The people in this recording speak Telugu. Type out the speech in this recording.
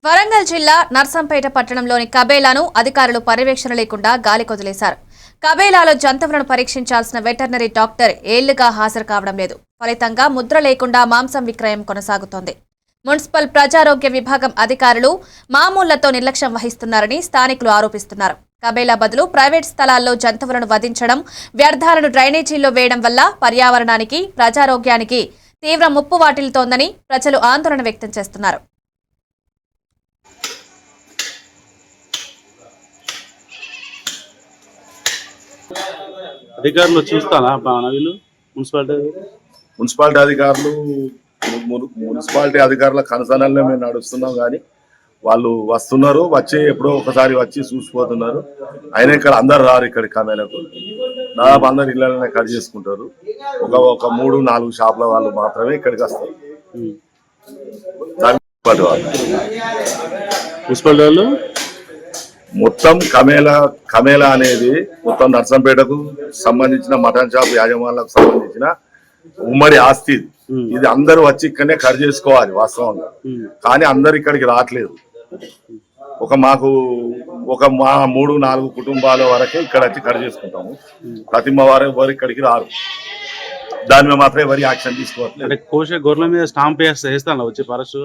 వరంగల్ జిల్లా నర్సంపేట పట్టణంలోని కబేలాను అధికారులు పర్యవేక్షణ లేకుండా గాలికొదిలేశారు. కబేలాలో జంతువులను పరీక్షించాల్సిన వెటర్నరీ డాక్టర్ ఏళ్లుగా హాజరు కావడం లేదు. ఫలితంగా ముద్ర లేకుండా మాంసం విక్రయం కొనసాగుతోంది. మున్సిపల్ ప్రజారోగ్య విభాగం అధికారులు మామూళ్లతో నిర్లక్ష్యం వహిస్తున్నారని స్థానికులు ఆరోపిస్తున్నారు. కబేలా బదులు ప్రైవేట్ స్థలాల్లో జంతువులను వధించడం, వ్యర్థాలను డ్రైనేజీల్లో వేయడం వల్ల పర్యావరణానికి, ప్రజారోగ్యానికి తీవ్ర ముప్పు వాటిల్తోందని ప్రజలు ఆందోళన వ్యక్తం చేస్తున్నారు. అధికారులు చూస్తానా వీళ్ళు మున్సిపాలిటీ అధికారులు మున్సిపాలిటీ అధికారుల కనసనల్లో మేము నడుస్తున్నాం, కానీ వాళ్ళు వస్తున్నారు, వచ్చి ఎప్పుడో ఒకసారి వచ్చి చూసిపోతున్నారు. అయినా ఇక్కడ అందరు రారు. ఇక్కడ కమేలకు దాదాపు అందరు ఇళ్ళనే కట్ చేసుకుంటారు. ఒక 3-4 షాపుల వాళ్ళు మాత్రమే ఇక్కడికి వస్తారు. మున్సిపాలిటీ వాళ్ళు మొత్తం కమేలా అనేది మొత్తం నర్సంపేటకు సంబంధించిన మటన్ షాప్ యాజమాన్లకు సంబంధించిన ఉమ్మడి ఆస్తి. ఇది అందరూ వచ్చి ఇక్కడనే కట్ చేసుకోవాలి వాస్తవంగా, కానీ అందరు ఇక్కడికి రావట్లేదు. మాకు 3-4 కుటుంబాల వరకే ఇక్కడ వచ్చి కట్ చేసుకుంటాము. ప్రతి వారు ఎవరు ఇక్కడికి రారు. దాని మీద మాత్రం ఎవరి యాక్షన్ తీసుకోవట్లేదు. గొర్రెల మీద స్టాంప్ వేస్తాను వచ్చి పరసు